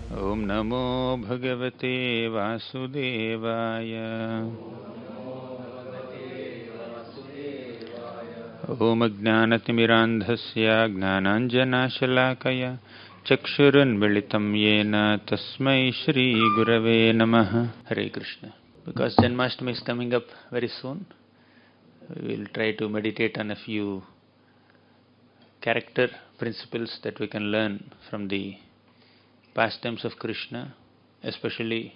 Om Namo Bhagavate Vasudevaya. Om Ajnanatimirandhasya Gnananjanashalakaya Chakshurunmilitam Yena Tasmai Shri Gurave Namaha. Hare Krishna. Because Janmashtami is coming up very soon, we will try to meditate on a few character principles that we can learn from the pastimes of Krishna, especially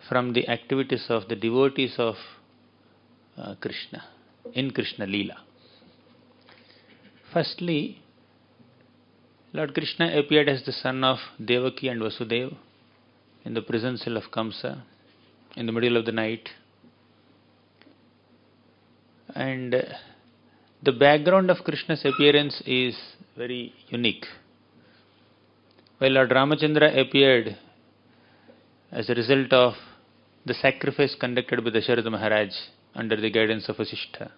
from the activities of the devotees of Krishna in Krishna Leela. Firstly, Lord Krishna appeared as the son of Devaki and Vasudeva in the prison cell of Kamsa in the middle of the night. And the background of Krishna's appearance is very unique. While Lord Ramachandra appeared as a result of the sacrifice conducted by Dasharatha Maharaj under the guidance of Vasishtha,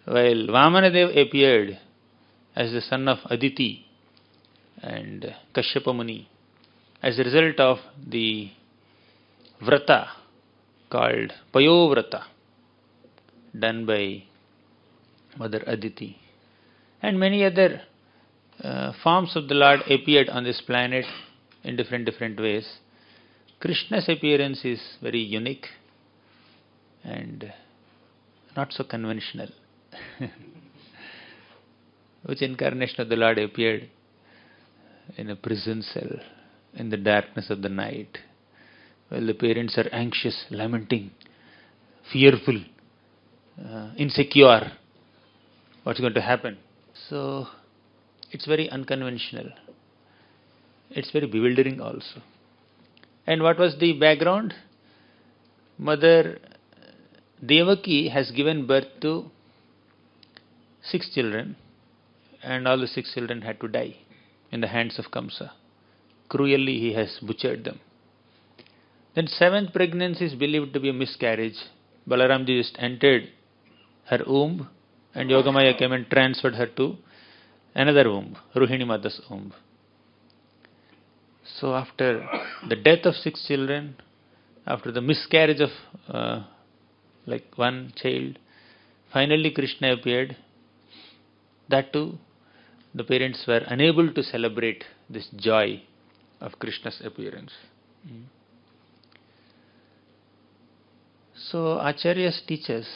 while Vamanadev appeared as the son of Aditi and Kashyapa Muni as a result of the vrata called Payovrata done by Mother Aditi, and many other forms of the Lord appeared on this planet in different ways. Krishna's appearance is very unique and not so conventional. Which incarnation of the Lord appeared in a prison cell in the darkness of the night, while the parents are anxious, lamenting, fearful, insecure. What's going to happen? So, it's very unconventional. It's very bewildering also. And what was the background? Mother Devaki has given birth to 6 children, and all the 6 children had to die in the hands of Kamsa. Cruelly he has butchered them. Then 7th pregnancy is believed to be a miscarriage. Balaramji just entered her womb, and Yogamaya came and transferred her to another womb, Rohini Mata's womb. So after the death of 6 children, after the miscarriage of one child, finally Krishna appeared. That too, the parents were unable to celebrate this joy of Krishna's appearance. So Acharyas teach us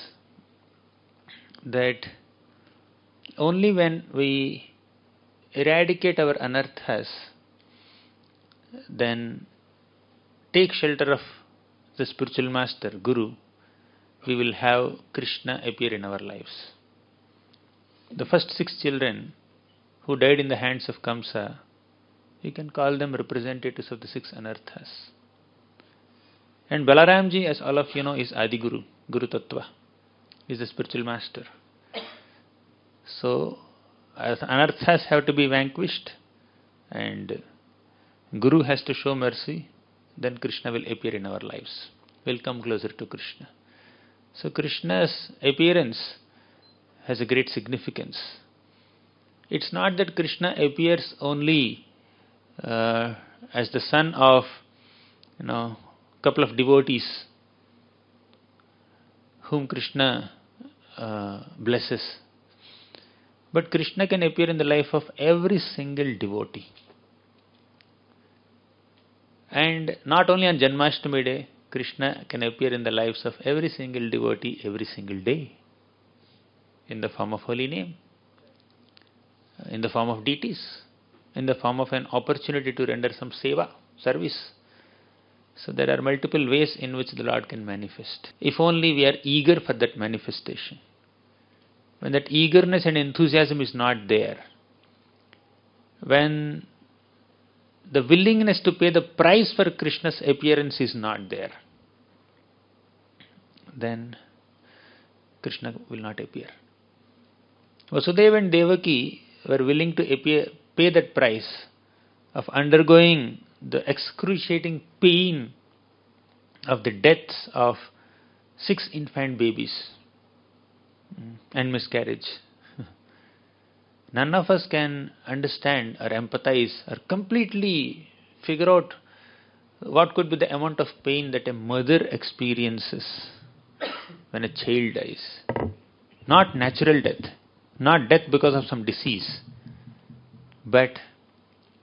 that only when we eradicate our anarthas, then take shelter of the spiritual master, Guru, we will have Krishna appear in our lives. The first 6 children who died in the hands of Kamsa, we can call them representatives of the 6 anarthas. And Balaramji, as all of you know, is Adi Guru, Guru Tattva, is the spiritual master. So, as anarthas have to be vanquished and Guru has to show mercy, then Krishna will appear in our lives. We'll come closer to Krishna. So Krishna's appearance has a great significance. It's not that Krishna appears only as the son of couple of devotees whom Krishna blesses. But Krishna can appear in the life of every single devotee. And not only on Janmashtami day, Krishna can appear in the lives of every single devotee every single day, in the form of holy name, in the form of deities, in the form of an opportunity to render some seva, service. So there are multiple ways in which the Lord can manifest, if only we are eager for that manifestation. When that eagerness and enthusiasm is not there, when the willingness to pay the price for Krishna's appearance is not there, then Krishna will not appear. Vasudeva and Devaki were willing to pay that price of undergoing the excruciating pain of the deaths of 6 infant babies and miscarriage. None of us can understand or empathize or completely figure out what could be the amount of pain that a mother experiences when a child dies. Not natural death, not death because of some disease, but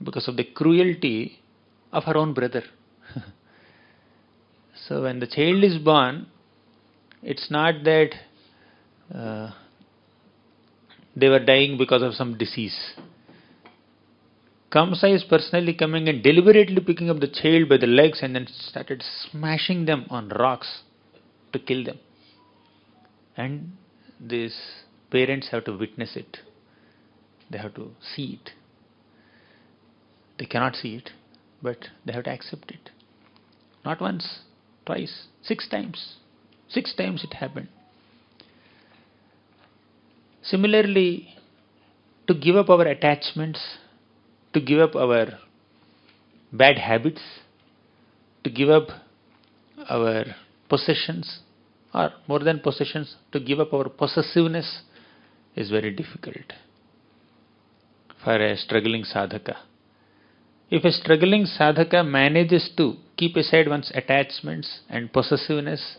because of the cruelty of her own brother. So when the child is born, it's not that they were dying because of some disease. Kamsa is personally coming and deliberately picking up the child by the legs and then started smashing them on rocks to kill them. And these parents have to witness it. They have to see it. They cannot see it, but they have to accept it. Not once, twice, 6 times. 6 times it happened. Similarly, to give up our attachments, to give up our bad habits, to give up our possessions, or more than possessions, to give up our possessiveness is very difficult for a struggling sadhaka. If a struggling sadhaka manages to keep aside one's attachments and possessiveness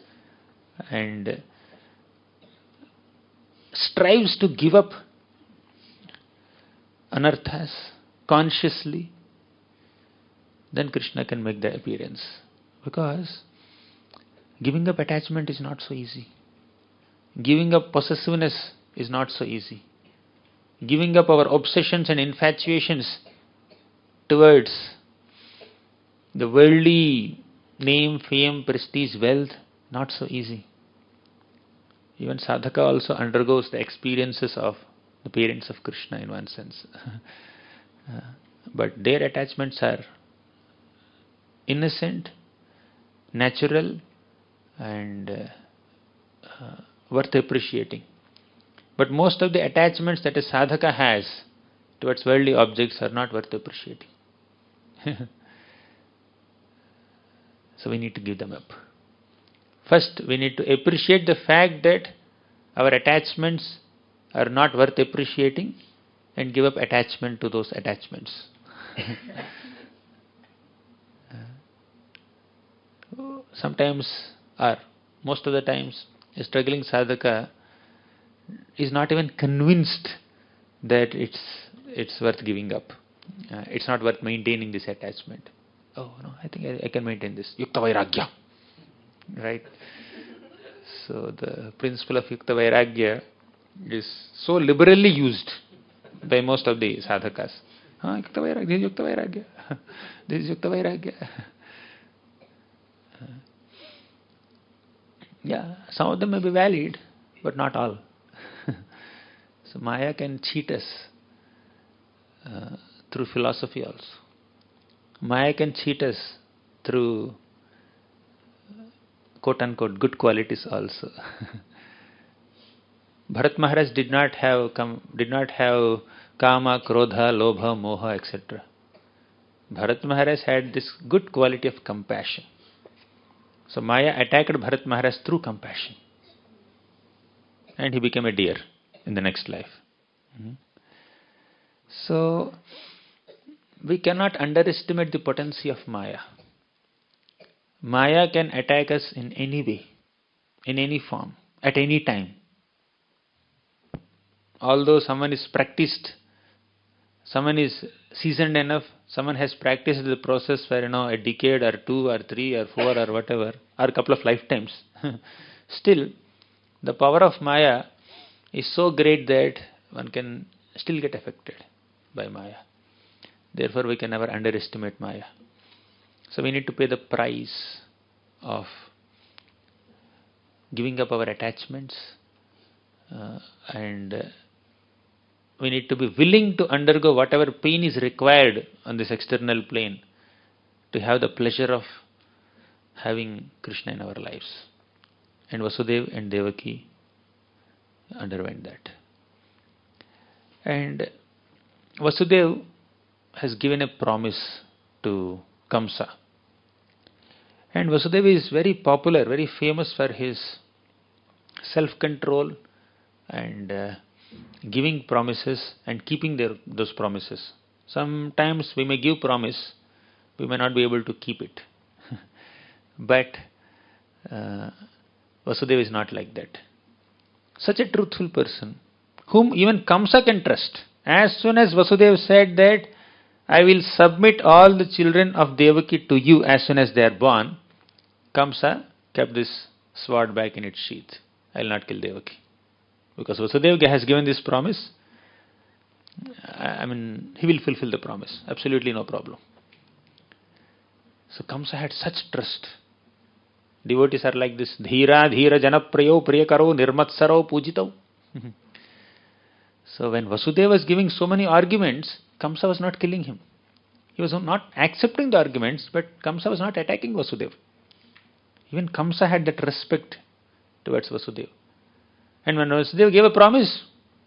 and strives to give up anarthas consciously, then Krishna can make the appearance. Because giving up attachment is not so easy. Giving up possessiveness is not so easy. Giving up our obsessions and infatuations towards the worldly name, fame, prestige, wealth, not so easy. Even sadhaka also undergoes the experiences of the parents of Krishna in one sense. But their attachments are innocent, natural, and worth appreciating. But most of the attachments that a sadhaka has towards worldly objects are not worth appreciating. So we need to give them up. First, we need to appreciate the fact that our attachments are not worth appreciating and give up attachment to those attachments. Sometimes, or most of the times, a struggling sadhaka is not even convinced that it's worth giving up. It's not worth maintaining this attachment. Oh no, I think I can maintain this. Yukta Vairagya. Right? So the principle of Yukta Vairagya is so liberally used by most of the sadhakas. Yukta Vairagya, this is Yukta Vairagya. This is Yukta Vairagya. Yeah, some of them may be valid, but not all. So Maya can cheat us through philosophy also. Maya can cheat us through quote-unquote good qualities also. Bharat Maharaj did not have kama, krodha, lobha, moha, etc. Bharat Maharaj had this good quality of compassion. So Maya attacked Bharat Maharaj through compassion. And he became a deer in the next life. So we cannot underestimate the potency of Maya. Maya can attack us in any way, in any form, at any time. Although someone is practiced, someone is seasoned enough, someone has practiced the process for a decade or 2 or 3 or 4 or whatever, or a couple of lifetimes, still the power of Maya is so great that one can still get affected by Maya. Therefore we can never underestimate Maya. So we need to pay the price of giving up our attachments and we need to be willing to undergo whatever pain is required on this external plane to have the pleasure of having Krishna in our lives. And Vasudeva and Devaki underwent that. And Vasudeva has given a promise to Kamsa. And Vasudeva is very popular, very famous for his self-control and giving promises and keeping those promises. Sometimes we may give promise, we may not be able to keep it. But Vasudeva is not like that. Such a truthful person, whom even Kamsa can trust. As soon as Vasudeva said that, I will submit all the children of Devaki to you as soon as they are born, Kamsa kept this sword back in its sheath. I will not kill Devaki. Because Vasudeva has given this promise, he will fulfill the promise. Absolutely no problem. So Kamsa had such trust. Devotees are like this. Dhira dhira janaprayo priyakaro nirmatsaro pujito. So when Vasudeva was giving so many arguments, Kamsa was not killing him. He was not accepting the arguments, but Kamsa was not attacking Vasudeva. Even Kamsa had that respect towards Vasudeva. And when Vasudeva gave a promise,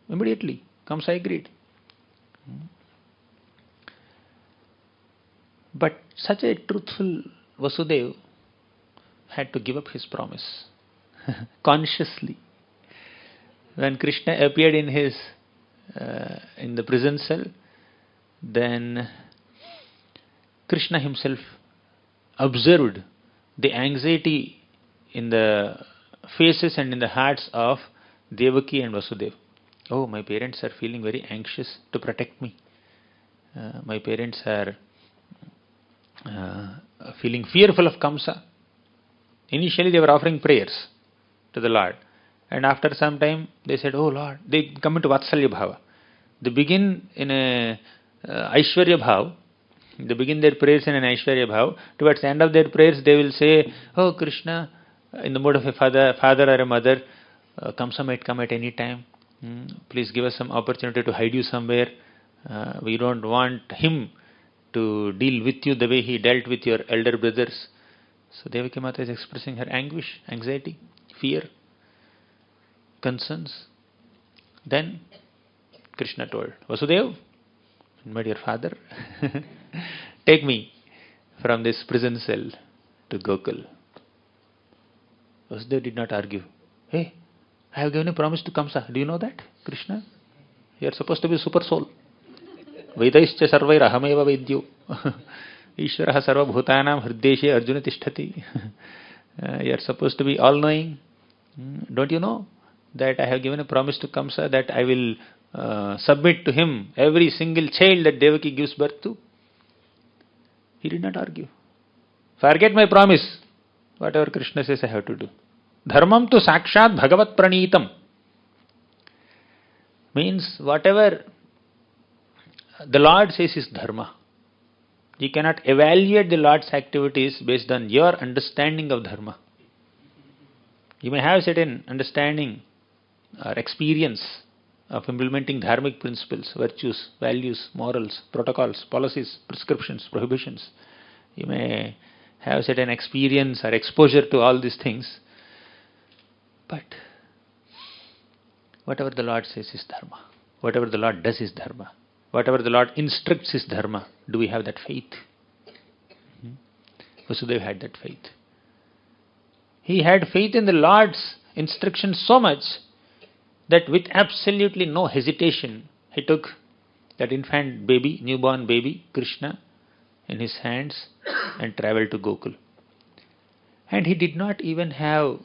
immediately Kamsa agreed. But such a truthful Vasudeva had to give up his promise consciously. When Krishna appeared in the prison cell, then Krishna himself observed the anxiety in the faces and in the hearts of Devaki and Vasudeva. Oh, my parents are feeling very anxious to protect me. My parents are feeling fearful of Kamsa. Initially they were offering prayers to the Lord. And after some time they said, oh Lord, they come into Vatsalya Bhava. They begin in a Aishwarya Bhav. They begin their prayers in an Aishwarya Bhav. Towards the end of their prayers they will say, oh Krishna, in the mode of a father or a mother, Kamsa might come at any time. Please give us some opportunity to hide you somewhere. We don't want him to deal with you the way he dealt with your elder brothers. So Devaki Mata is expressing her anguish, anxiety, fear, concerns. Then Krishna told, Vasudeva, my dear father, take me from this prison cell to Gokul. Vasudeva did not argue. Hey, I have given a promise to Kamsa. Do you know that, Krishna? You are supposed to be super soul. Vedaischa sarvair ahameva vedyo. Ishvaraha sarva bhutanam hriddeshe arjuna tishtati. You are supposed to be all-knowing. Don't you know that I have given a promise to Kamsa that I will submit to him every single child that Devaki gives birth to? He did not argue. Forget my promise. Whatever Krishna says, I have to do. Dharmam tu sakshat bhagavat pranitam. Means whatever the Lord says is dharma. You cannot evaluate the Lord's activities based on your understanding of dharma. You may have certain understanding or experience of implementing dharmic principles, virtues, values, morals, protocols, policies, prescriptions, prohibitions. You may have certain experience or exposure to all these things. But whatever the Lord says is dharma. Whatever the Lord does is dharma. Whatever the Lord instructs is dharma. Do we have that faith? Vasudeva had that faith. He had faith in the Lord's instructions so much that with absolutely no hesitation, he took that infant baby, newborn baby, Krishna, in his hands and traveled to Gokul. And he did not even have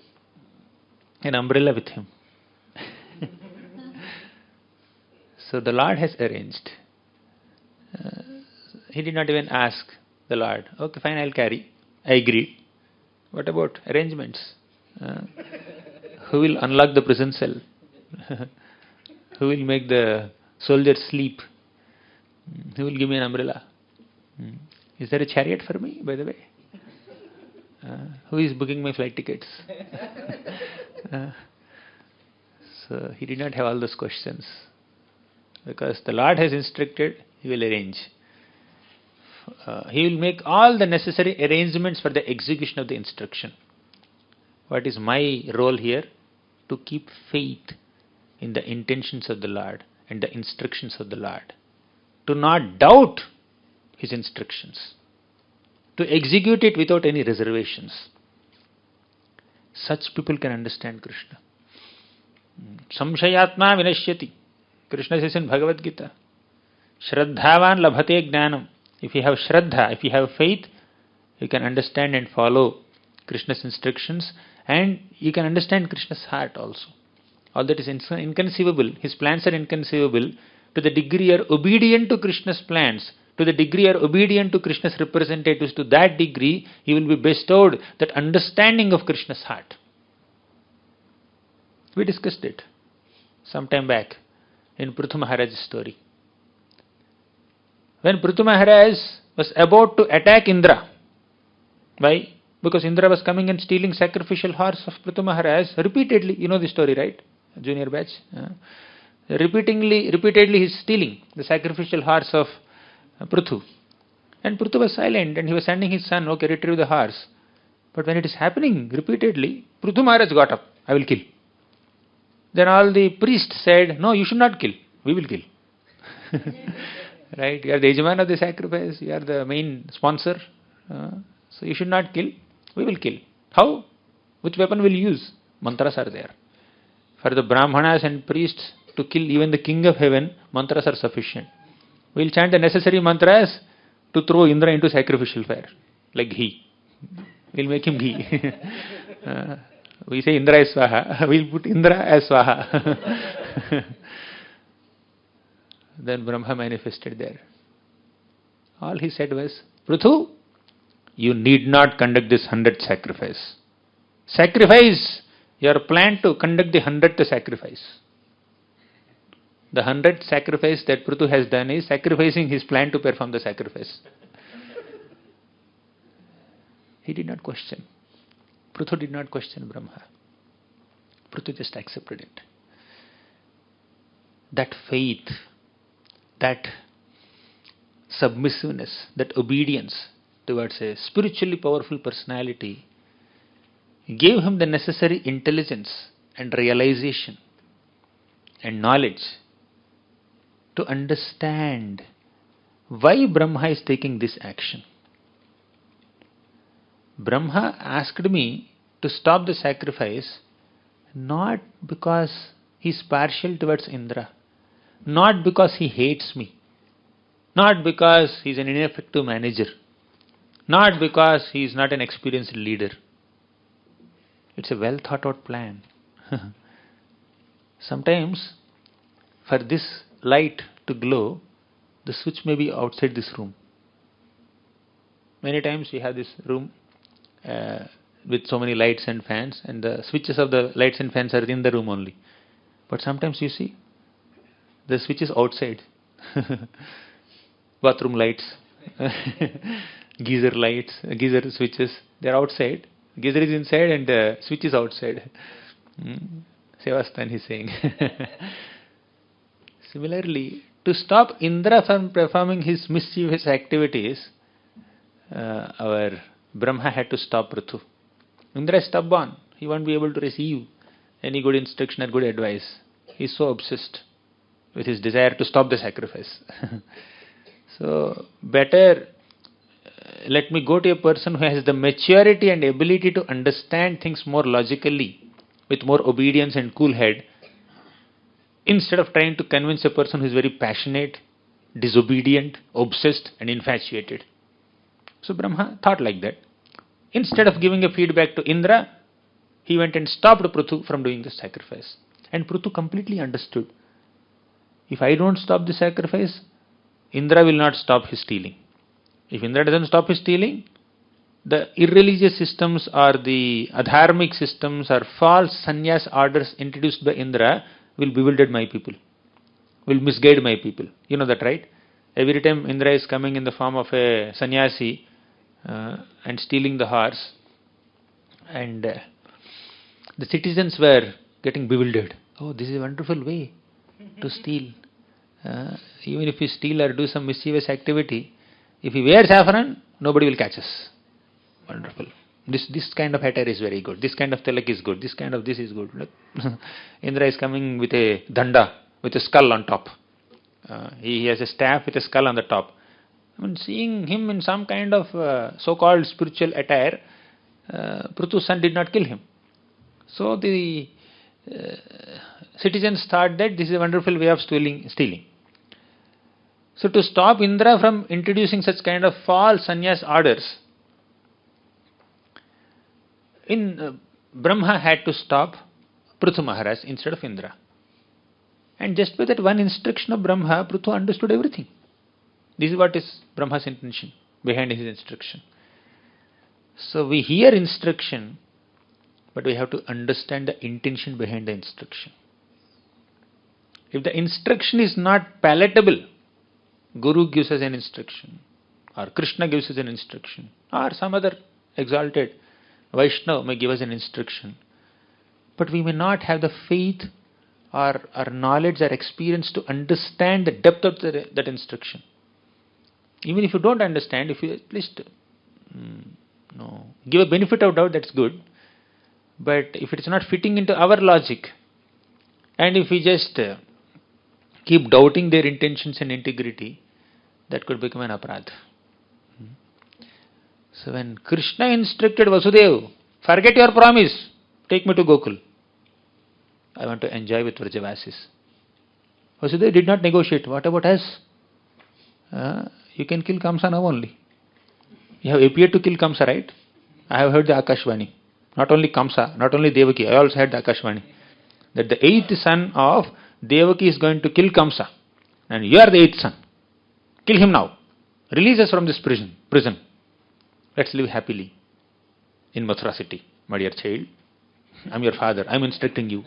an umbrella with him. So the Lord has arranged. He did not even ask the Lord, okay, fine, I'll carry. I agreed. What about arrangements? Who will unlock the prison cell? Who will make the soldiers sleep? Who will give me an umbrella? Is there a chariot for me, by the way? Who is booking my flight tickets? So he did not have all those questions. Because the Lord has instructed, He will arrange. He will make all the necessary arrangements for the execution of the instruction. What is my role here? To keep faith in the intentions of the Lord and the instructions of the Lord. To not doubt His instructions. To execute it without any reservations. Such people can understand Krishna. Samshayatma vinashyati. Krishna says in Bhagavad Gita, Shraddhavan labhate jnanam. If you have Shraddha, if you have faith, you can understand and follow Krishna's instructions, and you can understand Krishna's heart also. All that is inconceivable. His plans are inconceivable. To the degree you are obedient to Krishna's plans, to the degree you are obedient to Krishna's representatives, to that degree you will be bestowed that understanding of Krishna's heart. We discussed it some time back in Prithu Maharaj's story. When Prithu Maharaj was about to attack Indra, why? Because Indra was coming and stealing sacrificial horse of Prithu Maharaj repeatedly. You know the story, right? Junior batch. Repeatedly he is stealing the sacrificial horse of Prithu. And Prithu was silent and he was sending his son, okay, retrieve the horse. But when it is happening repeatedly, Prithu Maharaj got up, I will kill. Then all the priests said, no, you should not kill, we will kill. Right? You are the Yajman of the sacrifice, you are the main sponsor. So you should not kill, we will kill. How? Which weapon will you use? Mantras are there. For the Brahmanas and priests to kill even the king of heaven, mantras are sufficient. We will chant the necessary mantras to throw Indra into sacrificial fire, like ghee. We will make him ghee. We say Indra is Swaha, we will put Indra as Swaha. Then Brahma manifested there. All he said was, Prithu, you need not conduct this 100th sacrifice. Sacrifice! Your plan to conduct the 100th sacrifice. The 100th sacrifice that Prithu has done is sacrificing his plan to perform the sacrifice. He did not question. Prithu did not question Brahma. Prithu just accepted it. That faith, that submissiveness, that obedience towards a spiritually powerful personality gave him the necessary intelligence and realization and knowledge to understand why Brahma is taking this action. Brahma asked me to stop the sacrifice not because he is partial towards Indra, not because he hates me, not because he is an ineffective manager, not because he is not an experienced leader. It's a well thought out plan. Sometimes for this light to glow, the switch may be outside this room. Many times we have this room with so many lights and fans, and the switches of the lights and fans are in the room only. But sometimes you see the switch is outside. Bathroom lights, geyser lights, geyser switches, they are outside. Geyser is inside and the switch is outside. Sevastan is saying. Similarly, to stop Indra from performing his mischievous activities, our Brahma had to stop Prithu. Indra is stubborn. He won't be able to receive any good instruction or good advice. He is so obsessed with his desire to stop the sacrifice. So, better let me go to a person who has the maturity and ability to understand things more logically, with more obedience and cool head, instead of trying to convince a person who is very passionate, disobedient, obsessed and infatuated. So Brahma thought like that. Instead of giving a feedback to Indra, he went and stopped Prithu from doing the sacrifice. And Prithu completely understood. If I don't stop the sacrifice, Indra will not stop his stealing. If Indra doesn't stop his stealing, the irreligious systems or the adharmic systems or false sannyas orders introduced by Indra will bewilder my people, will misguide my people. You know that, right? Every time Indra is coming in the form of a sannyasi and stealing the horse, and the citizens were getting bewildered. Oh, this is a wonderful way to steal. Even if we steal or do some mischievous activity, if we wear saffron, nobody will catch us. Wonderful. This kind of attire is very good. This kind of tilak is good. This kind of this is good. Look. Indra is coming with a danda, with a skull on top. He has a staff with a skull on the top. I mean, seeing him in some kind of so-called spiritual attire, Prithu's son did not kill him. So the citizens thought that this is a wonderful way of stealing. So to stop Indra from introducing such kind of false sannyas orders, Brahma had to stop Prithu Maharaj instead of Indra. And just by that one instruction of Brahma, Prithu understood everything. This is what is Brahma's intention behind his instruction. So we hear instruction, but we have to understand the intention behind the instruction. If the instruction is not palatable, Guru gives us an instruction, or Krishna gives us an instruction, or some other exalted Vaishnava may give us an instruction, but we may not have the faith or knowledge or experience to understand the depth of that instruction. Even if you don't understand, if you at least give a benefit of doubt, that's good. But if it's not fitting into our logic, and if we just keep doubting their intentions and integrity, that could become an aparadh. So when Krishna instructed Vasudeva, forget your promise, take me to Gokul. I want to enjoy with Vrajavasis. Vasudeva did not negotiate. What about us? You can kill Kamsa now only. You have appeared to kill Kamsa, right? I have heard the Akashvani. Not only Kamsa, not only Devaki, I also heard the Akashvani. That the eighth son of Devaki is going to kill Kamsa. And you are the eighth son. Kill him now. Release us from this prison. Let's live happily in Mathura city, my dear child. I'm your father. I'm instructing you.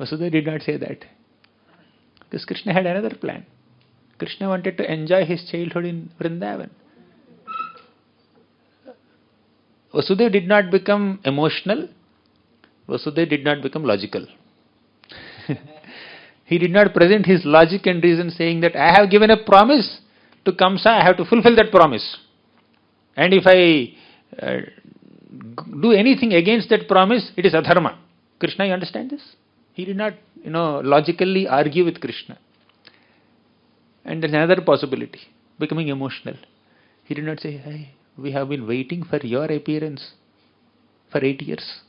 Vasudeva did not say that. Because Krishna had another plan. Krishna wanted to enjoy his childhood in Vrindavan. Vasudeva did not become emotional. Vasudeva did not become logical. He did not present his logic and reason saying that I have given a promise to Kamsa, I have to fulfill that promise. And if I do anything against that promise, it is adharma. Krishna, you understand this? He did not, logically argue with Krishna. And there's another possibility, becoming emotional. He did not say, hey, we have been waiting for your appearance for 8 years.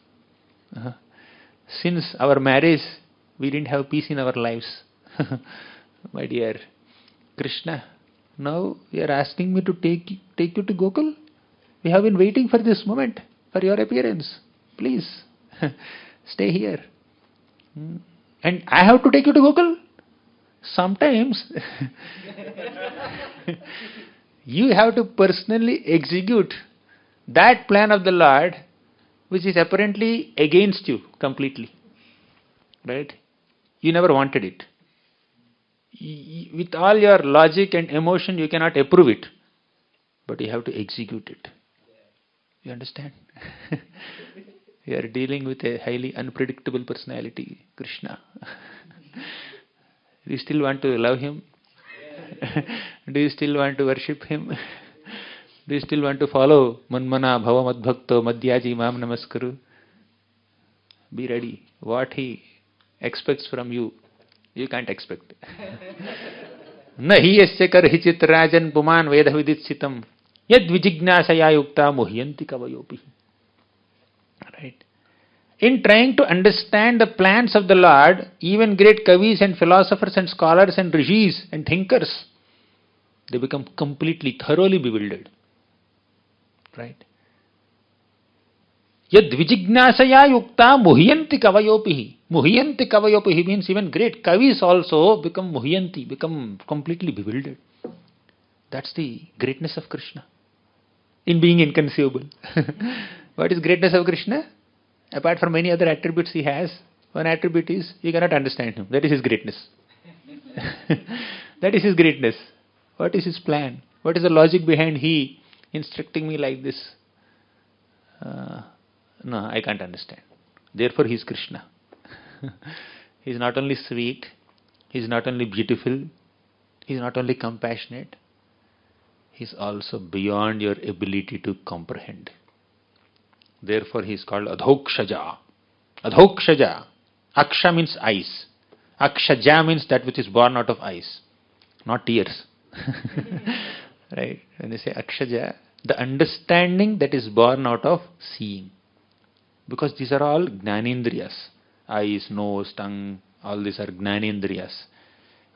Since our marriage, we didn't have peace in our lives. My dear Krishna, now you are asking me to take you to Gokul? We have been waiting for this moment, for your appearance. Please, stay here. And I have to take you to Gokul? Sometimes you have to personally execute that plan of the Lord which is apparently against you completely. Right? You never wanted it. With all your logic and emotion, you cannot approve it. But you have to execute it. You understand? You are dealing with a highly unpredictable personality, Krishna. Do you still want to love him? Do you still want to worship him? Do you still want to follow Manmana Bhava Madbhakto Madhyaji Mam Namaskaru? Be ready. What he expects from you, you can't expect. Nahi yasya karhichit rajan puman veda viditsitam yad vijignasaya yukta muhyanti kavayopi. Right? In trying to understand the plans of the Lord, even great kavis and philosophers and scholars and rishis and thinkers, they become completely, thoroughly bewildered. Right? Yad vijignasaya yukta muhyanti kavayopihi. Muhyanti kavayopihi means even great kavis also become muhyanti, become completely bewildered. That's the greatness of Krishna in being inconceivable. What is greatness of Krishna? Apart from many other attributes he has, one attribute is you cannot understand him. That is his greatness. That is his greatness. What is his plan? What is the logic behind he instructing me like this? No, I can't understand. Therefore he is Krishna. He is not only sweet, he is not only beautiful, he is not only compassionate, he is also beyond your ability to comprehend. Therefore he is called Adhokshaja. Adhokshaja. Aksha means eyes. Akshaja means that which is born out of eyes, not tears. Right? When they say Akshaja, the understanding that is born out of seeing. Because these are all Jnanendriyas. Eyes, nose, tongue, all these are Jnanendriyas.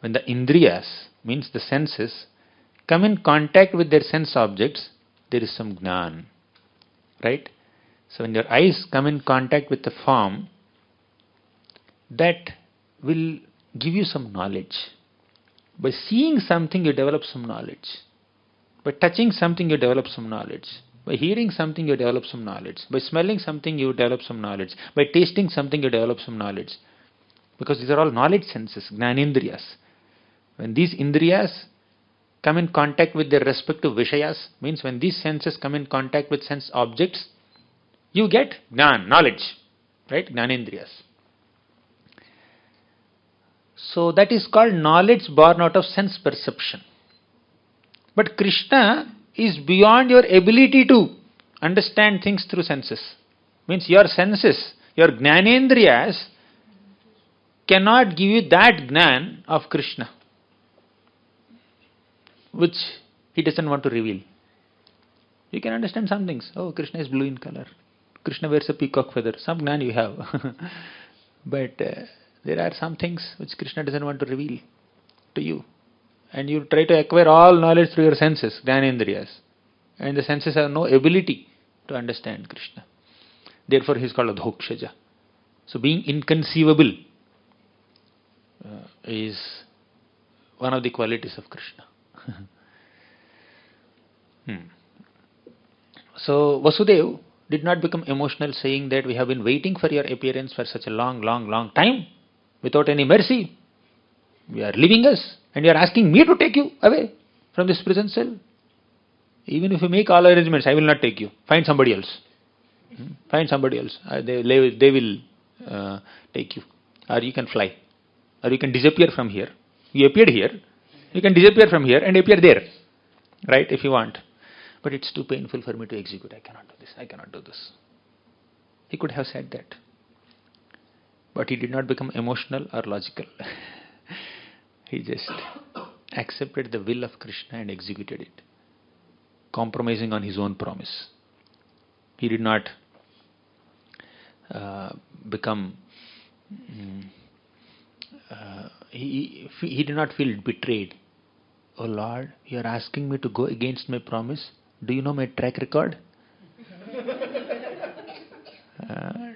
When the Indriyas, means the senses, come in contact with their sense objects, there is some Jnan. Right? So when your eyes come in contact with the form, that will give you some knowledge. By seeing something, you develop some knowledge. By touching something, you develop some knowledge. By hearing something, you develop some knowledge. By smelling something, you develop some knowledge. By tasting something, you develop some knowledge. Because these are all knowledge senses, Jnanendriyas. When these Indriyas come in contact with their respective Vishayas, means when these senses come in contact with sense objects, you get Jnan, knowledge. Right? Jnanendriyas. So that is called knowledge born out of sense perception. But Krishna is beyond your ability to understand things through senses. Means your senses, your Jnanendriyas cannot give you that Jnan of Krishna, which he doesn't want to reveal. You can understand some things. Oh, Krishna is blue in color. Krishna wears a peacock feather. Some Jnan you have. But there are some things which Krishna doesn't want to reveal to you. And you try to acquire all knowledge through your senses, Jnanendriyas. And the senses have no ability to understand Krishna. Therefore he is called a Dhokshaja. So being inconceivable is one of the qualities of Krishna. So Vasudeva did not become emotional saying that we have been waiting for your appearance for such a long time without any mercy. You are leaving us and you are asking me to take you away from this prison cell. Even if you make all arrangements, I will not take you. Find somebody else. Find somebody else. They will take you. Or you can fly. Or you can disappear from here. You appeared here. You can disappear from here and appear there. Right? If you want. But it's too painful for me to execute. I cannot do this. I cannot do this. He could have said that. But he did not become emotional or logical. He just accepted the will of Krishna and executed it, compromising on his own promise. He did not become... he did not feel betrayed. Oh Lord, you are asking me to go against my promise. Do you know my track record?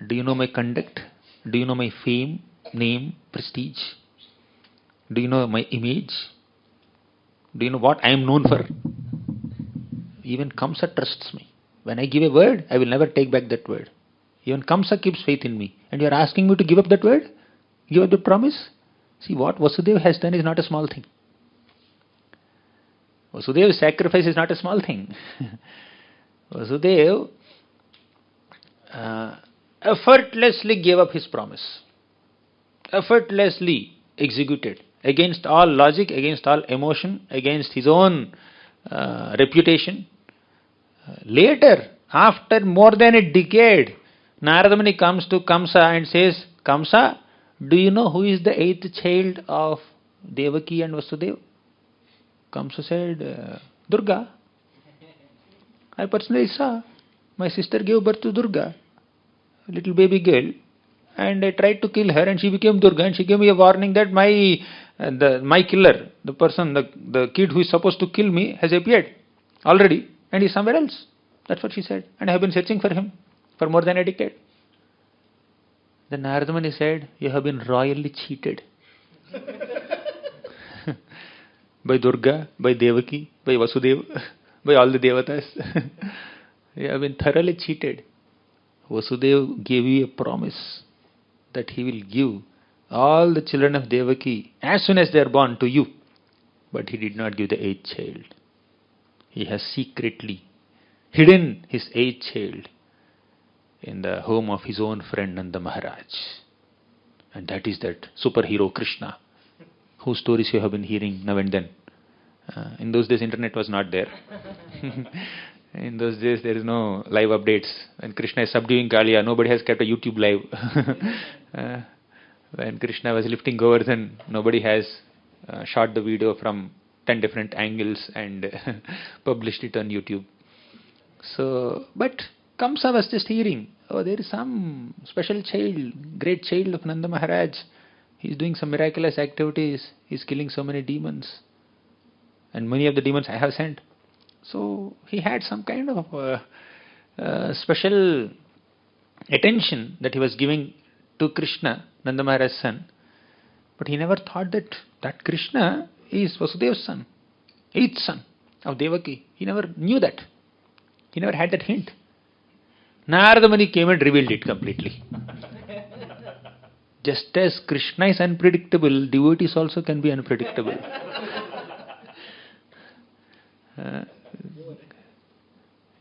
Do you know my conduct? Do you know my fame, name, prestige? Do you know my image? Do you know what I am known for? Even Kamsa trusts me. When I give a word, I will never take back that word. Even Kamsa keeps faith in me. And you are asking me to give up that word? Give up the promise? See, what Vasudeva has done is not a small thing. Vasudeva's sacrifice is not a small thing. Vasudeva effortlessly gave up his promise. Effortlessly executed. Against all logic, against all emotion, against his own reputation. Later, after more than a decade, Narada Muni comes to Kamsa and says, Kamsa, do you know who is the eighth child of Devaki and Vasudeva? Kamsa said, Durga. I personally saw. My sister gave birth to Durga, a little baby girl. And I tried to kill her and she became Durga and she gave me a warning that my killer, the person, the kid who is supposed to kill me has appeared already and he is somewhere else. That's what she said. And I have been searching for him for more than a decade. Then Narada Muni said, you have been royally cheated. By Durga, by Devaki, by Vasudeva, by all the Devatas. You have been thoroughly cheated. Vasudeva gave you a promise that he will give all the children of Devaki as soon as they are born to you. But he did not give the eighth child. He has secretly hidden his eighth child in the home of his own friend Nanda Maharaj. And that is that superhero Krishna, whose stories you have been hearing now and then. In those days, internet was not there. In those days, there is no live updates. When Krishna is subduing Kaliya, nobody has kept a YouTube live. When Krishna was lifting Govardhan, nobody has shot the video from 10 different angles and published it on YouTube. So, but Kamsa was just hearing, oh, there is some special child, great child of Nanda Maharaj. He is doing some miraculous activities. He is killing so many demons. And many of the demons I have sent. So he had some kind of special attention that he was giving to Krishna, Nanda Maharaj's son. But he never thought that Krishna is Vasudev's son, eighth son of Devaki. He never knew that. He never had that hint. Narada Muni came and revealed it completely. Just as Krishna is unpredictable, devotees also can be unpredictable.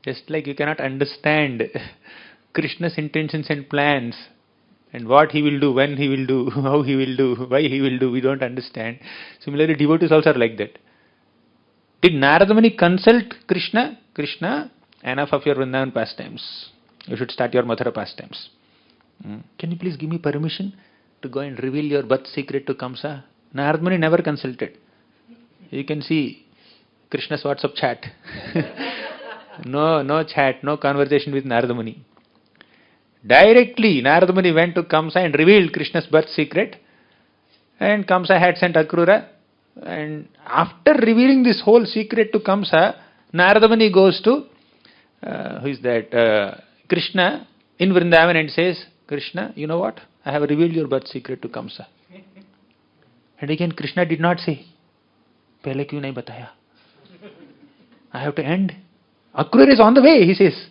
Just like you cannot understand Krishna's intentions and plans and what he will do, when he will do, how he will do, why he will do, we don't understand. Similarly, devotees also are like that. Did Narada Muni consult Krishna? Krishna, enough of your Vrindavan pastimes. You should start your Mathura pastimes. Can you please give me permission to go and reveal your birth secret to Kamsa? Narada Muni never consulted. You can see Krishna's WhatsApp chat. No chat, no conversation with Narada Muni. Directly, Narada Muni went to Kamsa and revealed Krishna's birth secret. And Kamsa had sent Akrura. And after revealing this whole secret to Kamsa, Narada Muni goes to, Krishna in Vrindavan and says, Krishna, you know what? I have revealed your birth secret to Kamsa. And again, Krishna did not say, Pehle kyun nahi bataya? I have to end. Akrura is on the way, he says.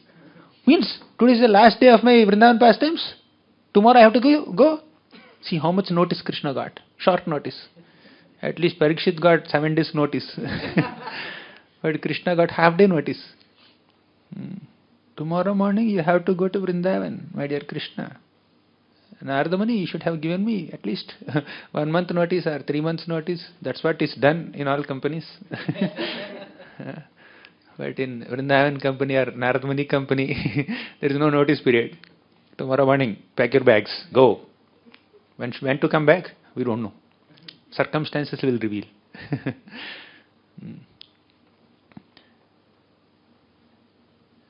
Means, today is the last day of my Vrindavan pastimes. Tomorrow I have to go. See how much notice Krishna got. Short notice. At least Parikshit got 7 days notice. But Krishna got half day notice. Tomorrow morning you have to go to Vrindavan, my dear Krishna. Narada Muni, you should have given me at least 1 month notice or 3 months notice. That's what is done in all companies. But in Vrindavan company or Narada Muni company, there is no notice period. Tomorrow morning, pack your bags, go. When to come back, we don't know. Circumstances will reveal.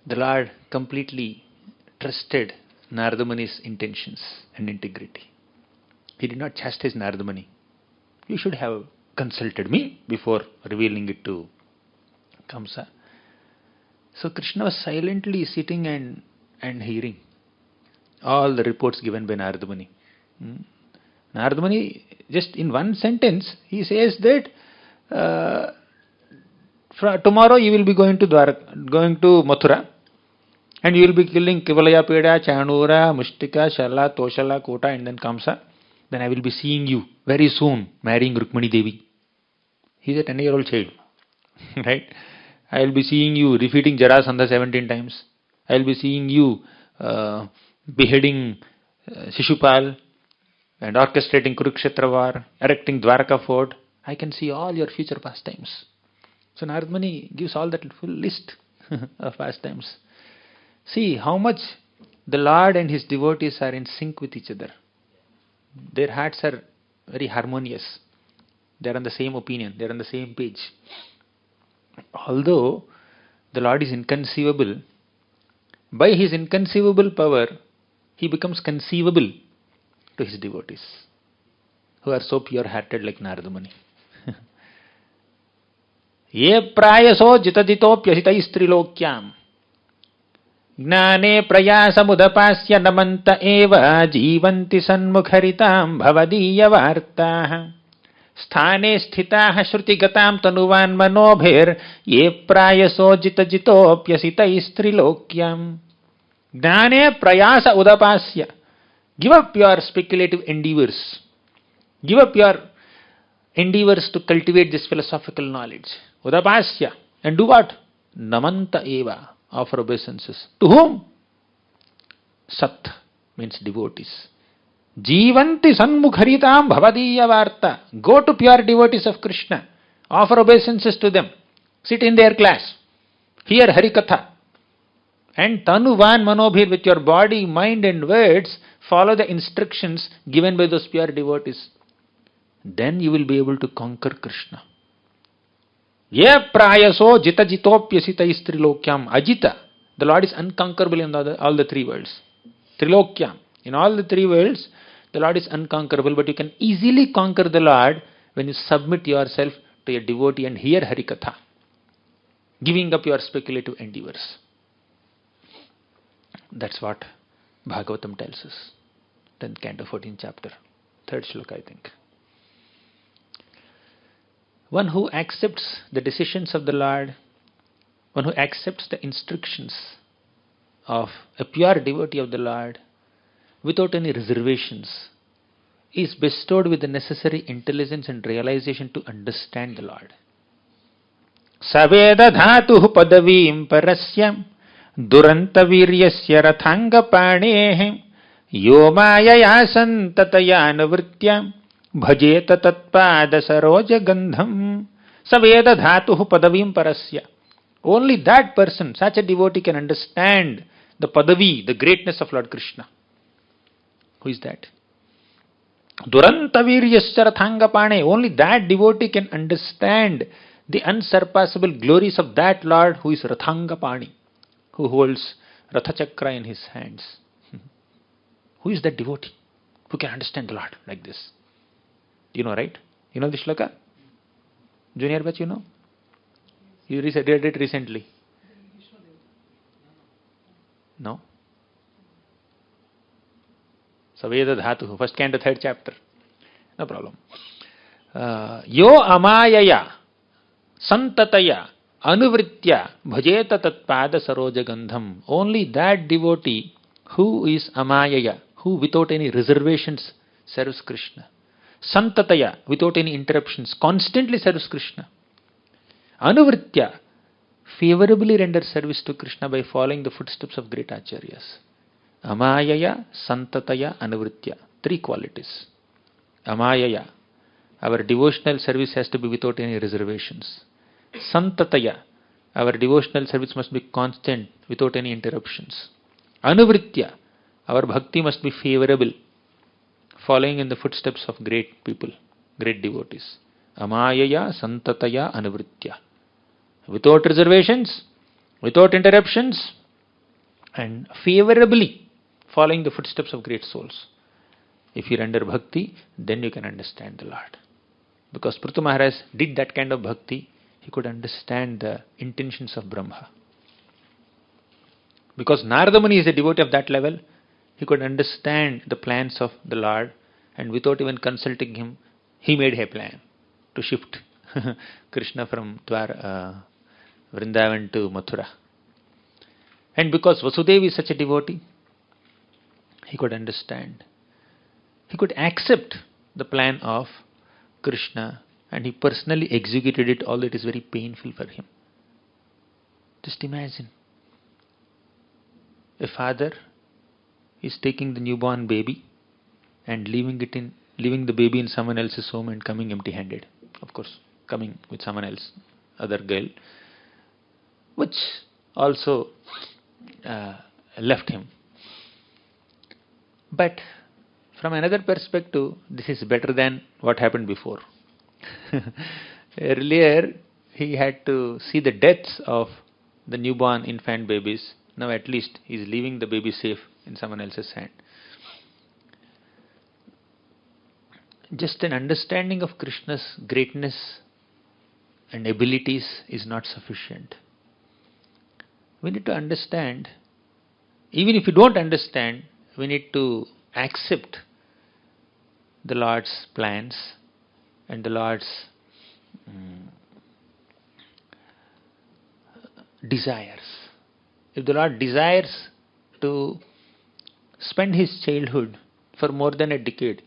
The Lord completely trusted Narada Muni's intentions and integrity. He did not chastise Narada Muni. You should have consulted me before revealing it to Kamsa. So Krishna was silently sitting and hearing all the reports given by Narada Muni. Narada Muni, just in one sentence, he says that tomorrow you will be going to Mathura, and you will be killing Kivalaya Peda, Chanura, Mustika, Shala, Toshala, Kota, and then Kamsa. Then I will be seeing you very soon marrying Rukmani Devi. He is a 10-year-old child. Right? I will be seeing you defeating Jarasandha 17 times. I will be seeing you beheading Shishupal and orchestrating Kurukshetra war, erecting Dwarka fort. I can see all your future pastimes. So Narada Muni gives all that full list of pastimes. See how much the Lord and His devotees are in sync with each other. Their hearts are very harmonious. They are on the same opinion. They are on the same page. Although the Lord is inconceivable, by His inconceivable power, He becomes conceivable to His devotees, who are so pure-hearted like Narada Muni. Ye prayaso jitaditopyasitaistrilokyam Gnane prayasamudapasya namanta eva jivanti sanmukharitam bhavadiya vartaha Sthane sthitaha shrutigatam tanuvan manobher ye prayaso jitajitopyasitaistrilokyam Gnane prayasa udapasya. Give up your speculative endeavors. Give up your endeavors to cultivate this philosophical knowledge. Udapasya. And do what? Namanta eva. Offer obeisances. To whom? Sat means devotees. Jivanti sanmukharitam bhavadiya varta. Go to pure devotees of Krishna. Offer obeisances to them. Sit in their class. Hear Harikatha. And tanuvan manobhir, with your body, mind and words, follow the instructions given by those pure devotees. Then you will be able to conquer Krishna. Ye prayaso jitajitopyasitaistrilokyam ajita. The Lord is unconquerable in all the 3 worlds. Trilokyam. In all the three worlds, the Lord is unconquerable, but you can easily conquer the Lord when you submit yourself to a devotee and hear Harikatha, giving up your speculative endeavors. That's what Bhagavatam tells us. 10th canto, 14th chapter, 3rd shloka, I think. One who accepts the decisions of the Lord, one who accepts the instructions of a pure devotee of the Lord without any reservations, is bestowed with the necessary intelligence and realization to understand the Lord. Saveda dhatuh padavim parasyam duranta viryasya rathanga panehe yo mayaya santataya navrityam bhajeta tatpada saroja gandham. Saveda dhatuh padavim parasya. Only that person, such a devotee, can understand the padavi, the greatness of Lord Krishna. Who is that? Durantaviryasya rathangapane. Only that devotee can understand the unsurpassable glories of that Lord who is Rathangapani, who holds Rathachakra in his hands. Who is that devotee who can understand the Lord like this? You know, right? You know the shloka? Junior batch, you know? You read it recently. No? Saveda dhatu, first canto, 3rd chapter. No problem. Yo amayaya santataya anuvritya bhajeta tatpada saroja gandham. Only that devotee who is amayaya, who without any reservations serves Krishna. Santataya, without any interruptions, constantly serves Krishna. Anuvritya, favorably renders service to Krishna by following the footsteps of great acharyas. Amayaya, Santataya, Anuvritya. 3 qualities. Amayaya, our devotional service has to be without any reservations. Santataya, our devotional service must be constant, without any interruptions. Anuvritya, our bhakti must be favorable, following in the footsteps of great people, great devotees. Amayaya, Santataya, Anuvritya. Without reservations, without interruptions, and favorably following the footsteps of great souls. If you render bhakti, then you can understand the Lord. Because Prithu Maharaj did that kind of bhakti, he could understand the intentions of Brahma. Because Narada Muni is a devotee of that level, he could understand the plans of the Lord, and without even consulting him, he made a plan to shift Krishna from Vrindavan to Mathura. And because Vasudeva is such a devotee, he could understand. He could accept the plan of Krishna, and he personally executed it, although it is very painful for him. Just imagine. A father is taking the newborn baby and leaving the baby in someone else's home and coming empty-handed. Of course, coming with someone else, other girl, which also left him. But from another perspective, this is better than what happened before. Earlier, he had to see the deaths of the newborn infant babies. Now at least he is leaving the baby safe in someone else's hand. Just an understanding of Krishna's greatness and abilities is not sufficient. We need to understand. Even if you don't understand, we need to accept the Lord's plans and the Lord's desires. If the Lord desires to spend his childhood for more than a decade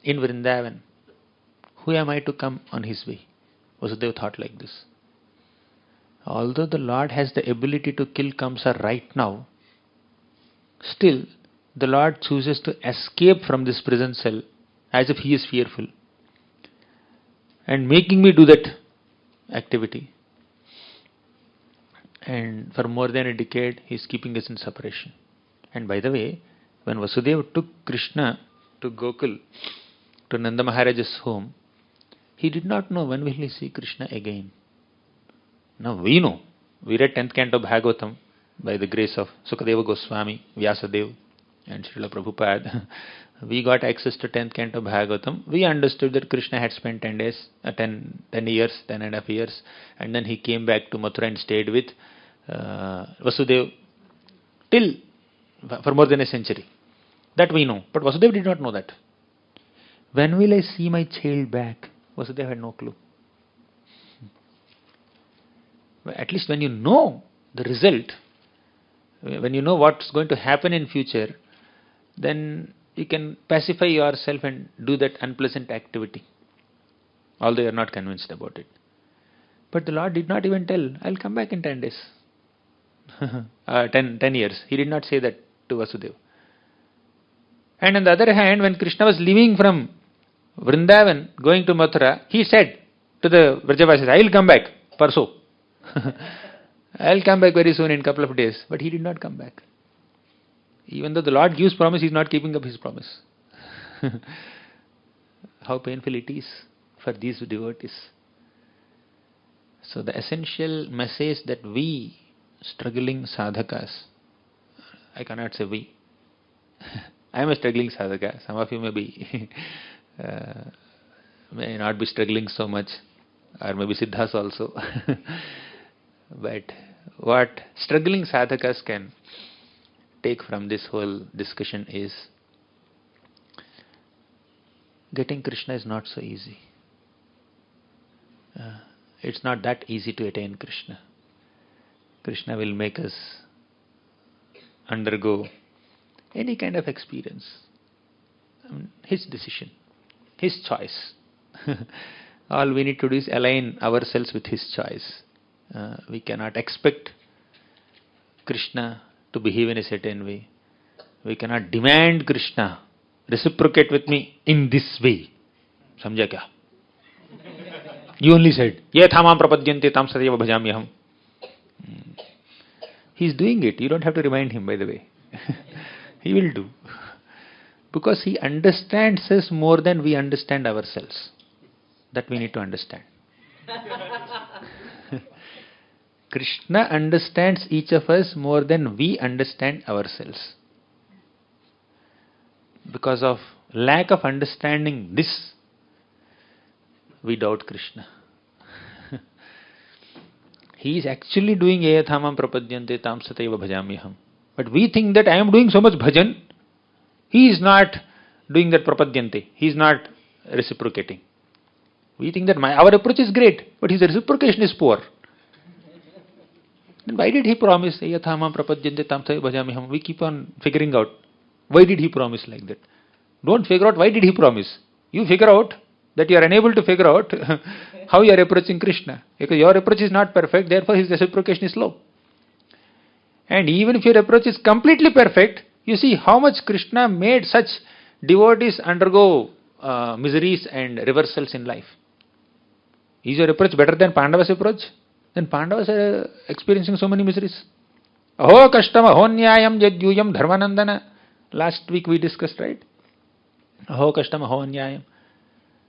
in Vrindavan, who am I to come on his way? Vasudeva thought like this. Although the Lord has the ability to kill Kamsa right now, still the Lord chooses to escape from this prison cell as if he is fearful and making me do that activity. And for more than a decade, he is keeping us in separation. And by the way, when Vasudeva took Krishna to Gokul, to Nanda Maharaj's home, he did not know when will he see Krishna again. Now we know. We read 10th canto of Bhagavatam by the grace of Sukadeva Goswami, Vyasadeva, And Srila Prabhupada, we got access to 10th canto Bhagavatam. We understood that Krishna had spent 10 days, 10 years, 10.5 years, and then he came back to Mathura and stayed with Vasudev till for more than a century. That we know. But Vasudev did not know that. When will I see my child back? Vasudev had no clue. At least when you know the result, when you know what's going to happen in future, then you can pacify yourself and do that unpleasant activity, although you are not convinced about it. But the Lord did not even tell, I'll come back in 10 days. 10 years. He did not say that to Vasudeva. And on the other hand, when Krishna was leaving from Vrindavan, going to Mathura, he said to the Vrajavasis, I will come back, parso. I will come back very soon in a couple of days. But he did not come back. Even though the Lord gives promise, he is not keeping up his promise. How painful it is for these devotees. So the essential message that we struggling sadhakas, I cannot say we, I am a struggling sadhaka, some of you may not be struggling so much, or maybe siddhas also. But what struggling sadhakas can take from this whole discussion is, getting Krishna is not so easy. It's not that easy to attain Krishna. Krishna will make us undergo any kind of experience. His decision, His choice. All we need to do is align ourselves with His choice. We cannot expect Krishna to behave in a certain way. We cannot demand Krishna, reciprocate with me in this way. Samjha kya? You only said, Ye thamam prapadyante tam satyava bhajamyaham. He is doing it. You don't have to remind him, by the way. He will do. Because he understands us more than we understand ourselves. That we need to understand. Krishna understands each of us more than we understand ourselves. Because of lack of understanding this, we doubt Krishna. He is actually doing ayathamam prapadyante tam sataiva bhajamyaham. But we think that I am doing so much bhajan, he is not doing that prapadyante. He is not reciprocating. We think that our approach is great, but his reciprocation is poor. Then why did he promise ayathamam prapadyante tam sataiva bhajamyaham? We keep on figuring out, why did he promise like that? Don't figure out why did he promise. You figure out that you are unable to figure out how you are approaching Krishna. Because your approach is not perfect, therefore his reciprocation is low. And even if your approach is completely perfect, you see how much Krishna made such devotees undergo miseries and reversals in life. Is your approach better than Pandava's approach? Then Pandavas are experiencing so many miseries. Aho kashtam ahonyayam jadyuyam dharmanandana. Last week we discussed, right? Aho kashtam ahonyayam.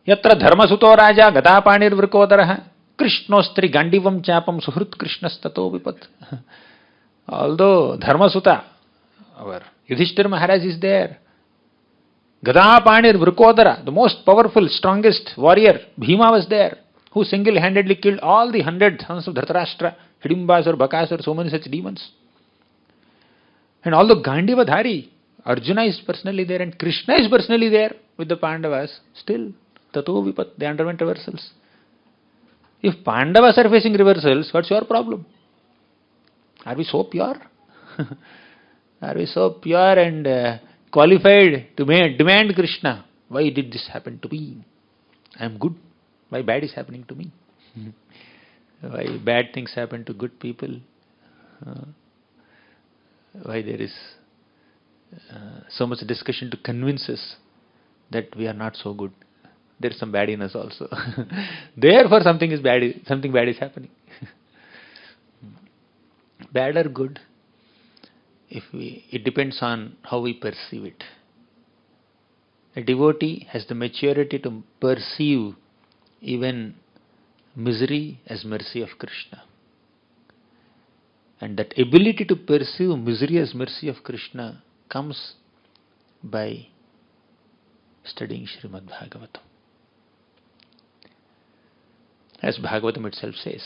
Yatra dharmasuto raja gadapanir vrkodaraha krishnostri gandivam chapam suhrut krishnastato vipat. Although Dharmasuta, our Yudhishthira Maharaj is there, Gadapanir Vrikodara, the most powerful, strongest warrior, Bhima was there, who single-handedly killed all the 100 sons of Dhritarashtra, Hidimbas or Bakasur, so many such demons. And although Gandivadhari, Arjuna is personally there and Krishna is personally there with the Pandavas, still, Tato Vipat, they underwent reversals. If Pandavas are facing reversals, what's your problem? Are we so pure? Are we so pure and qualified to demand Krishna? Why did this happen to me? I am good. Why bad is happening to me? Why bad things happen to good people? Why there is so much discussion to convince us that we are not so good? There is some bad in us also. Therefore something bad is happening. Bad or good, it depends on how we perceive it. A devotee has the maturity to perceive even misery as mercy of Krishna. And that ability to perceive misery as mercy of Krishna comes by studying Srimad Bhagavatam. As Bhagavatam itself says,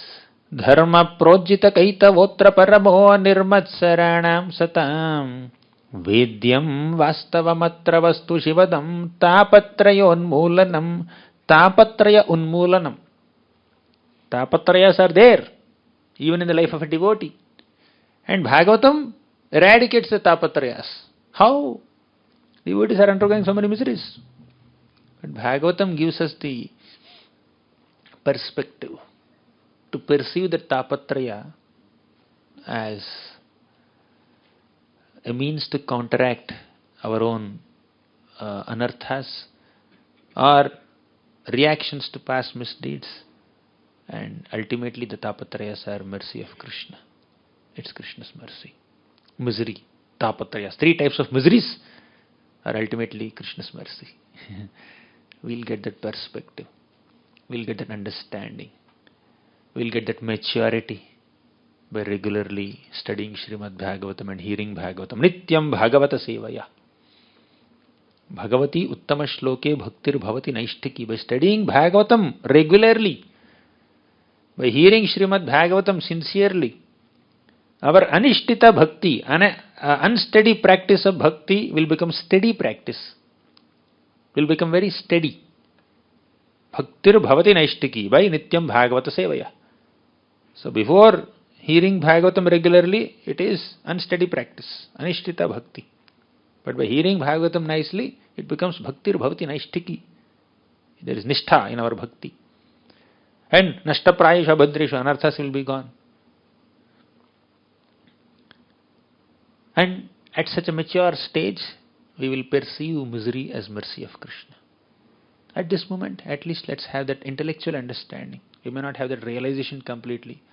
Dharma projita kaitavotra paramo nirmatsaranam satam Vedyam vastavamatra vastu shivadam tapatraya unmulanam. Tapatrayas are there even in the life of a devotee. And Bhagavatam eradicates the tapatrayas. How? Devotees are undergoing so many miseries. But Bhagavatam gives us the perspective to perceive the tapatraya as a means to counteract our own anarthas or reactions to past misdeeds, and ultimately the tapatrayas are mercy of Krishna. It's Krishna's mercy. Misery, tapatrayas, 3 types of miseries are ultimately Krishna's mercy. We'll get that perspective. We'll get that understanding. We'll get that maturity by regularly studying Srimad Bhagavatam and hearing Bhagavatam. Nityam Bhagavata Sevaya. Bhagavati Uttama Shloke Bhaktir Bhavati Naishtiki. By studying Bhagavatam regularly, by hearing Srimad Bhagavatam sincerely, our anishtita bhakti, unsteady practice of bhakti will become steady practice. Will become very steady. Bhaktir Bhavati Naishtiki by Nityam Bhagavata Sevaya. So before hearing Bhagavatam regularly, it is unsteady practice, anishtita bhakti. But by hearing Bhagavatam nicely, it becomes Bhaktir Bhavati Naishtiki. There is nishtha in our bhakti. And nashta prayesha bhadresha, anarthas will be gone. And at such a mature stage, we will perceive misery as mercy of Krishna. At this moment, at least let's have that intellectual understanding. We may not have that realization completely.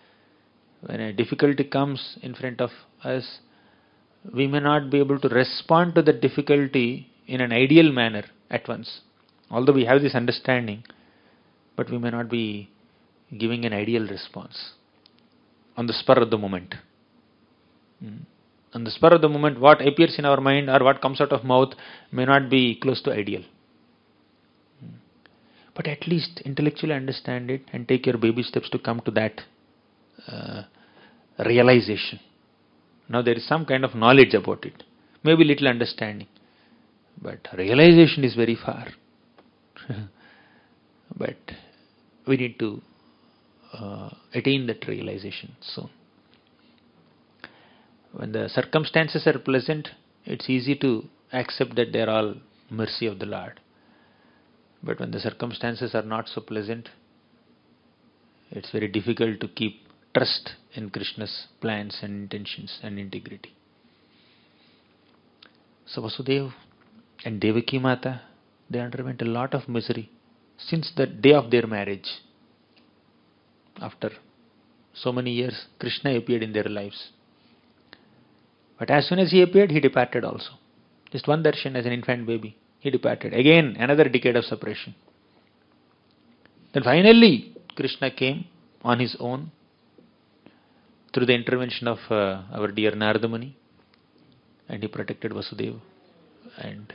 When a difficulty comes in front of us, we may not be able to respond to the difficulty in an ideal manner at once. Although we have this understanding, but we may not be giving an ideal response on the spur of the moment. On the spur of the moment, what appears in our mind or what comes out of mouth may not be close to ideal. But at least intellectually understand it and take your baby steps to come to that realization. Now there is some kind of knowledge about it, maybe little understanding, but realization is very far. But we need to attain that realization soon. When the circumstances are pleasant, it's easy to accept that they are all mercy of the Lord. But when the circumstances are not so pleasant, it's very difficult to keep trust in Krishna's plans and intentions and integrity. So Vasudeva and Devaki Mata, they underwent a lot of misery since the day of their marriage. After so many years, Krishna appeared in their lives. But as soon as he appeared, he departed also. Just one darshan as an infant baby, he departed. Again, another decade of separation. Then finally, Krishna came on his own through the intervention of our dear Narada Muni, and he protected Vasudeva and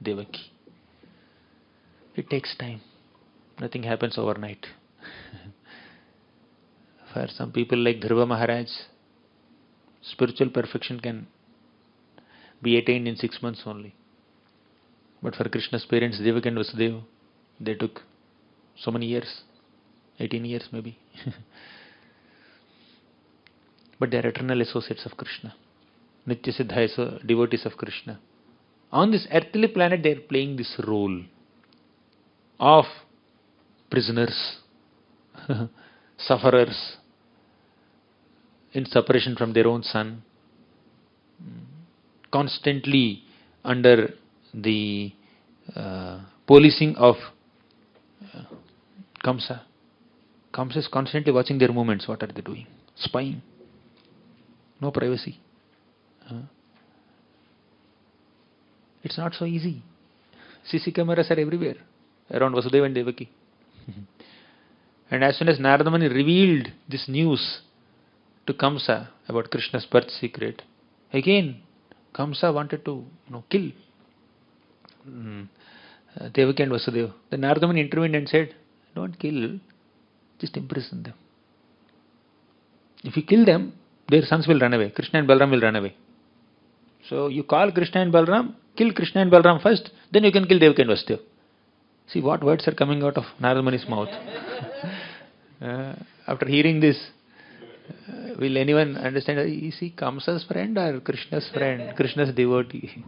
Devaki. It takes time. Nothing happens overnight. For some people like Dhruva Maharaj, spiritual perfection can be attained in 6 months only. But for Krishna's parents, Devaki and Vasudeva, they took so many years, 18 years maybe. But they are eternal associates of Krishna, Nitya Siddha devotees of Krishna. On this earthly planet, they are playing this role of prisoners, sufferers, in separation from their own son, constantly under the policing of Kamsa. Kamsa is constantly watching their movements. What are they doing? Spying. No privacy. It's not so easy. CC cameras are everywhere around Vasudeva and Devaki. And as soon as Narada Muni revealed this news to Kamsa about Krishna's birth secret, again Kamsa wanted to kill. Devaki and Vasudeva. Then Narada Muni intervened and said, don't kill, just imprison them. If you kill them, their sons will run away. Krishna and Balaram will run away. So you call Krishna and Balaram, kill Krishna and Balaram first, then you can kill Devaki and Vasudeva. See what words are coming out of Narada Muni's mouth. After hearing this, will anyone understand, is he Kamsa's friend or Krishna's friend, Krishna's devotee?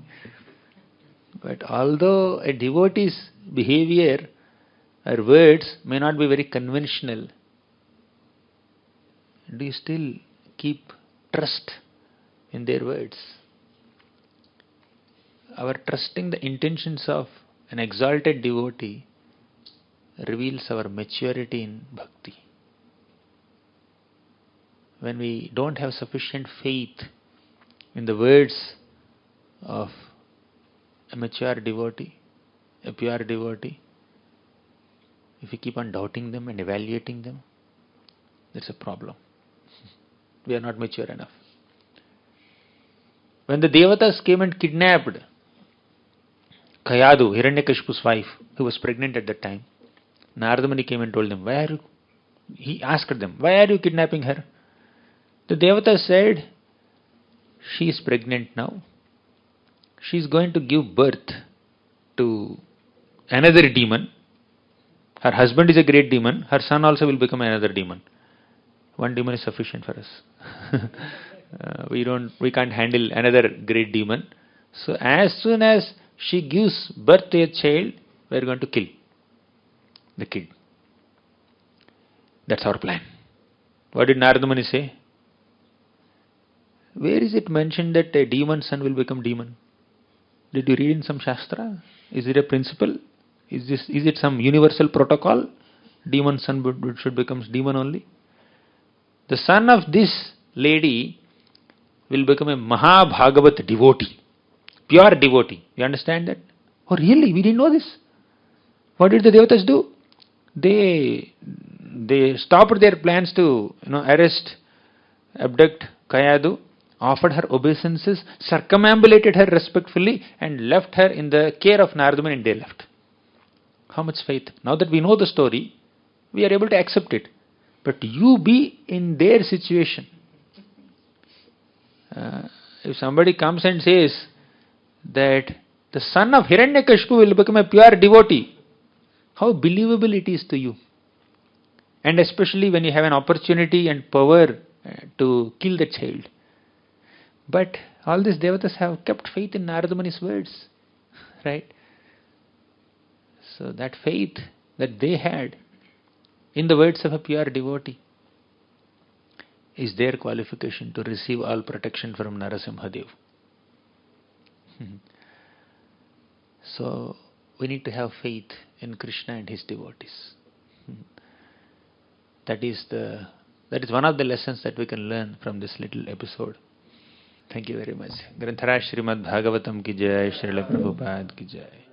But although a devotee's behavior or words may not be very conventional, do you still keep trust in their words? Our trusting the intentions of an exalted devotee reveals our maturity in bhakti. When we don't have sufficient faith in the words of a mature devotee, a pure devotee, if we keep on doubting them and evaluating them, that's a problem. We are not mature enough. When the Devatas came and kidnapped Kayadu, Hiranyakashipu's wife, who was pregnant at that time, Narada Muni came and told them, he asked them, why are you kidnapping her? The Devatas said, she is pregnant now. She is going to give birth to another demon. Her husband is a great demon. Her son also will become another demon. One demon is sufficient for us. We can't handle another great demon. So as soon as she gives birth to a child, we are going to kill the kid. That's our plan. What did Narada Muni say? Where is it mentioned that a demon son will become demon? Did you read in some Shastra? Is it a principle? Is it some universal protocol? Demon son should become demon only? The son of this lady will become a Mahabhagavat devotee, pure devotee. You understand that? Oh really? We didn't know this. What did the Devatas do? They stopped their plans to arrest, abduct Kayadu, offered her obeisances, circumambulated her respectfully, and left her in the care of Narada Muni, and they left. How much faith? Now that we know the story, we are able to accept it. But you be in their situation. If somebody comes and says that the son of Hiranyakashipu will become a pure devotee, how believable it is to you. And especially when you have an opportunity and power to kill the child. But all these Devatas have kept faith in Narada Muni's words. Right? So that faith that they had in the words of a pure devotee is their qualification to receive all protection from Narasimhadev. So we need to have faith in Krishna and his devotees. That is one of the lessons that we can learn from this little episode. Thank you very much. Granthara Srimad Bhagavatam ki jai, Srila Prabhupada ki jai.